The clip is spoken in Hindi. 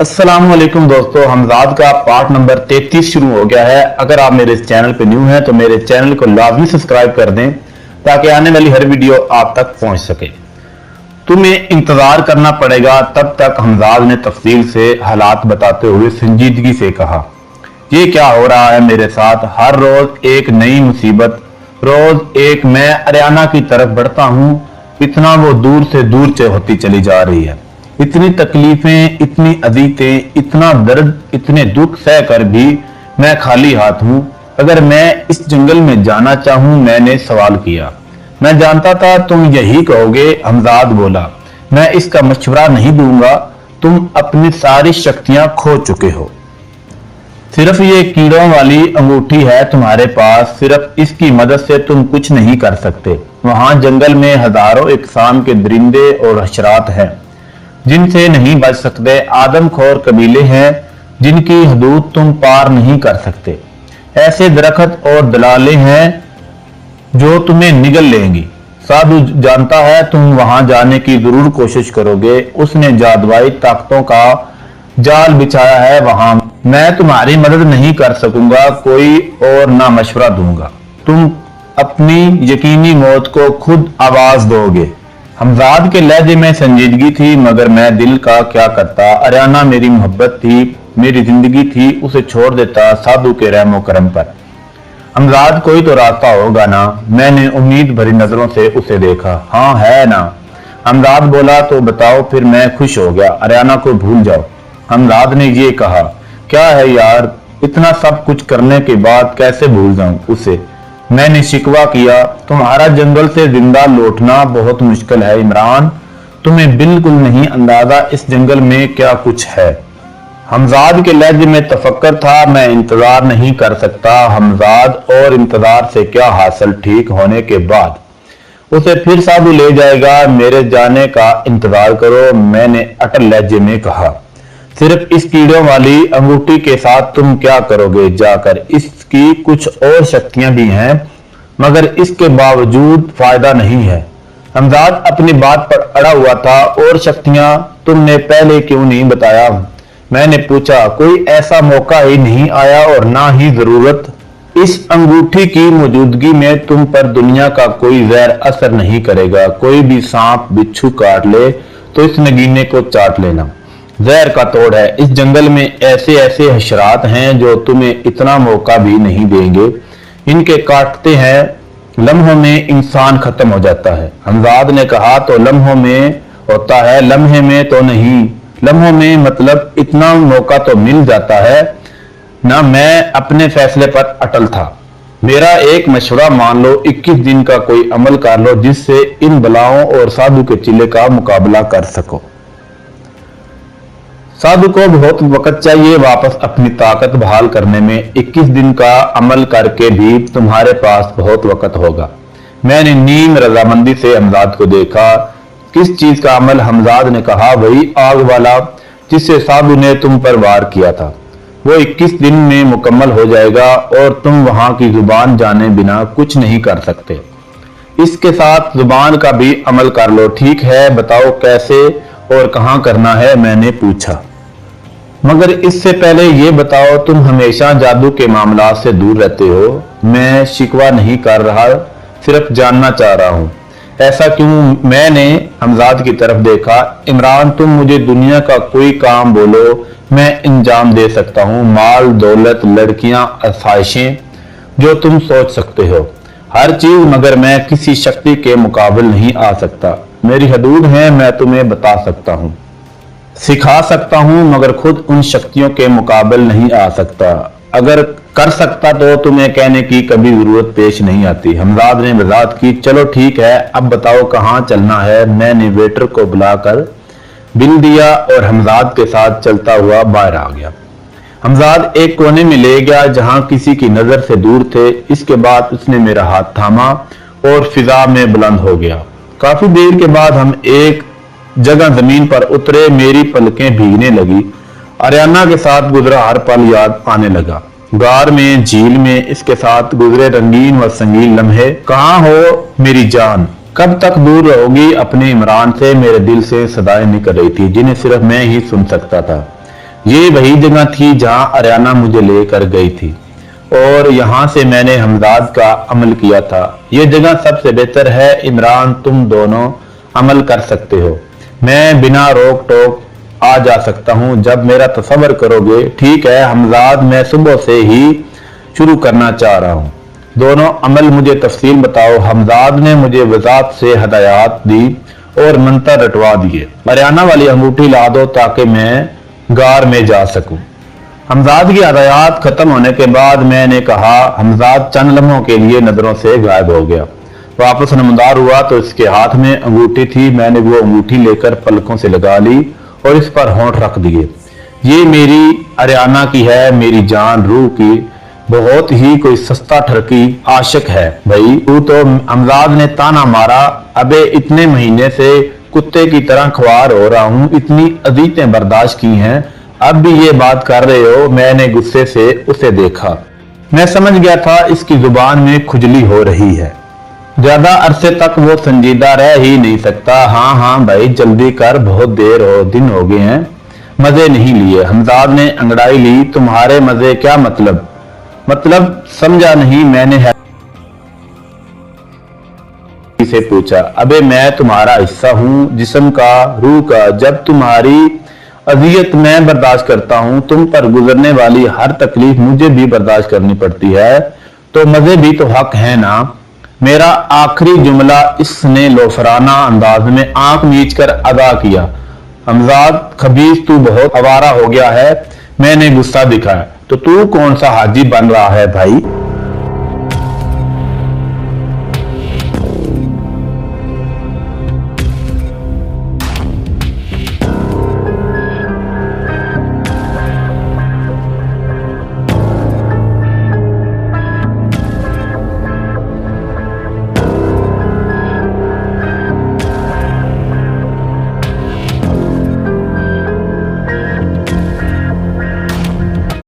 अस्सलामुअलैकुम दोस्तों, हमजाद का पार्ट नंबर 33 शुरू हो गया है। अगर आप मेरे इस चैनल पे न्यू हैं तो मेरे चैनल को लाजमी सब्सक्राइब कर दें ताकि आने वाली हर वीडियो आप तक पहुंच सके। तुम्हें इंतजार करना पड़ेगा तब तक, हमजाद ने तफसील से हालात बताते हुए संजीदगी से कहा। ये क्या हो रहा है मेरे साथ? हर रोज एक नई मुसीबत, रोज एक। मैं अरियाना की तरफ बढ़ता हूँ, इतना वो दूर से दूर होती चली जा रही है। इतनी तकलीफें, इतनी अजीतें, इतना दर्द, इतने दुख सह कर भी मैं खाली हाथ हूं। अगर मैं इस जंगल में जाना चाहूं, मैंने सवाल किया। मैं जानता था तुम यही कहोगे, हमजाद बोला। मैं इसका मशवरा नहीं दूंगा, तुम अपनी सारी शक्तियां खो चुके हो। सिर्फ ये कीड़ों वाली अंगूठी है तुम्हारे पास, सिर्फ इसकी मदद से तुम कुछ नहीं कर सकते। वहां जंगल में हजारों इकसाम के दरिंदे और हशरात हैं जिनसे नहीं बच सकते। आदमखोर कबीले हैं जिनकी हदूद तुम पार नहीं कर सकते। ऐसे दरख्त और दलाले हैं जो तुम्हें निगल लेंगी। साधु जानता है तुम वहां जाने की जरूर कोशिश करोगे। उसने जादुई ताकतों का जाल बिछाया है वहां। मैं तुम्हारी मदद नहीं कर सकूंगा कोई और ना मशवरा दूंगा। तुम अपनी यकीनी मौत को खुद आवाज दोगे। हमजाद के लहजे में संजीदगी थी, मगर मैं दिल का क्या करता। अरियाना मेरी मोहब्बत थी, मेरी जिंदगी थी, उसे छोड़ देता साधु के रहमो करम पर। हमजाद, कोई तो रास्ता होगा ना? मैंने उम्मीद भरी नजरों से उसे देखा। हाँ है ना, हमजाद बोला। तो बताओ। फिर मैं खुश हो गया। अरियाना को भूल जाओ, हमजाद ने ये कहा। क्या है यार, इतना सब कुछ करने के बाद कैसे भूल जाऊं उसे? मैंने शिकवा किया। तुम्हारा जंगल से जिंदा लौटना बहुत मुश्किल है इमरान। तुम्हें बिल्कुल नहीं अंदाजा इस जंगल में क्या कुछ है। हमजाद के लहजे में तफक्कर था। मैं इंतजार नहीं कर सकता हमजाद, और इंतजार से क्या हासिल? ठीक होने के बाद उसे फिर साधु ले जाएगा। मेरे जाने का इंतजार करो, मैंने अटल लहजे में कहा। सिर्फ इस कीड़ों वाली अंगूठी के साथ तुम क्या करोगे जाकर? इसकी कुछ और शक्तियां भी हैं, मगर इसके बावजूद फायदा नहीं है। हमजाद अपनी बात पर अड़ा हुआ था। और शक्तियां तुमने पहले क्यों नहीं बताया? मैंने पूछा। कोई ऐसा मौका ही नहीं आया और ना ही जरूरत। इस अंगूठी की मौजूदगी में तुम पर दुनिया का कोई गैर असर नहीं करेगा। कोई भी सांप बिच्छू काट ले तो इस नगीने को चाट लेना। जहर का तोड़ है। इस जंगल में ऐसे ऐसे हशरात हैं जो तुम्हें इतना मौका भी नहीं देंगे। इनके काटते हैं लम्हों में इंसान खत्म हो जाता है। हमजाद ने कहा। तो लम्हों में होता है, लम्हे में तो नहीं। लम्हों में मतलब इतना मौका तो मिल जाता है ना। मैं अपने फैसले पर अटल था। मेरा एक मशवरा मान लो, 21 दिन का कोई अमल कर लो जिससे इन बलाओं और साधु के चिल्ले का मुकाबला कर सको। साधु को बहुत वक्त चाहिए वापस अपनी ताकत बहाल करने में। 21 दिन का अमल करके भी तुम्हारे पास बहुत वक्त होगा। मैंने नीम रजामंदी से हमजाद को देखा। किस चीज का अमल? हमजाद ने कहा, वही आग वाला जिससे साधु ने तुम पर वार किया था। वो 21 दिन में मुकम्मल हो जाएगा और तुम वहां की जुबान जाने बिना कुछ नहीं कर सकते। इसके साथ जुबान का भी अमल कर लो। ठीक है, बताओ कैसे और कहां करना है? मैंने पूछा। मगर इससे पहले ये बताओ, तुम हमेशा जादू के मामला से दूर रहते हो। मैं शिकवा नहीं कर रहा, सिर्फ जानना चाह रहा हूं। ऐसा क्यों? मैंने हमजाद की तरफ देखा। इमरान, तुम मुझे दुनिया का कोई काम बोलो, मैं इंजाम दे सकता हूं। माल, दौलत, लड़कियां, आसाइशें, जो तुम सोच सकते हो, हर चीज। मगर मैं किसी शक्ति के मुकाबले नहीं आ सकता। मेरी हदूद है, मैं तुम्हें बता सकता हूं, सिखा सकता हूं, मगर खुद उन शक्तियों के मुकाबले नहीं आ सकता। अगर कर सकता तो तुम्हें कहने की कभी जरूरत पेश नहीं आती। हमजाद ने वजाहत की। चलो ठीक है, अब बताओ कहां चलना है? मैंने वेटर को बुलाकर बिल दिया और हमजाद के साथ चलता हुआ बाहर आ गया। हमजाद एक कोने में ले गया जहां किसी की नजर से दूर थे। इसके बाद उसने मेरा हाथ थामा और फिजा में बुलंद हो गया। काफी देर के बाद हम एक जगह जमीन पर उतरे। मेरी पलकें भीगने लगी। अरियाना के साथ गुजरा हर पल याद आने लगा। गार में, झील में इसके साथ गुजरे रंगीन व संगीन लम्हे। कहाँ हो मेरी जान? कब तक दूर रहोगी अपने इमरान से? मेरे दिल से सदाएं निकल रही थी जिन्हें सिर्फ मैं ही सुन सकता था। ये वही जगह थी जहां आर्याना मुझे लेकर गई थी और यहां से मैंने हमजाद का अमल किया था। ये जगह सबसे बेहतर है इमरान, तुम दोनों अमल कर सकते हो। मैं बिना रोक टोक आ जा सकता हूं जब मेरा तसव्वुर करोगे। ठीक है हमजाद, मैं सुबह से ही शुरू करना चाह रहा हूं। दोनों अमल मुझे तफसील बताओ। हमजाद ने मुझे वजात से हदायत दी और मंत्र रटवा दिए। आर्याना वाली अंगूठी ला दो ताकि मैं गार में जा सकूं। हमजाद की हदायत खत्म होने के बाद मैंने कहा। हमजाद चंद लम्हों के लिए नजरों से गायब हो गया। वापस नमदार हुआ तो इसके हाथ में अंगूठी थी। मैंने वो अंगूठी लेकर पलकों से लगा ली और इस पर होंठ रख दिए। ये मेरी आर्याना की है, मेरी जान रूह की, बहुत ही कोई सस्ता ठरकी आशिक है। भाई तू तो, हमजाद ने ताना मारा। अबे इतने महीने से कुत्ते की तरह ख्वार हो रहा हूं, इतनी अजीतें बर्दाश्त की हैं, अब भी ये बात कर रहे हो। मैंने गुस्से से उसे देखा। मैं समझ गया था इसकी जुबान में खुजली हो रही है। ज्यादा अरसे तक वो संजीदा रह ही नहीं सकता। हाँ हाँ भाई जल्दी कर, बहुत देर हो दिन हो गए हैं, मजे नहीं लिए। हमजाद ने अंगड़ाई ली। तुम्हारे मजे क्या मतलब समझा नहीं। मैंने से पूछा। अबे मैं तुम्हारा हिस्सा हूं, जिस्म का, रूह का। जब तुम्हारी अजियत मैं बर्दाश्त करता हूं, तुम पर गुजरने वाली हर तकलीफ मुझे भी बर्दाश्त करनी पड़ती है, तो मजे भी तो हक है ना। मेरा आखिरी जुमला इसने लोफराना अंदाज में आंख मीच कर अदा किया। हमजाद खबीस, तू बहुत आवारा हो गया है। मैंने गुस्सा दिखाया। तो तू कौन सा हाजी बन रहा है भाई?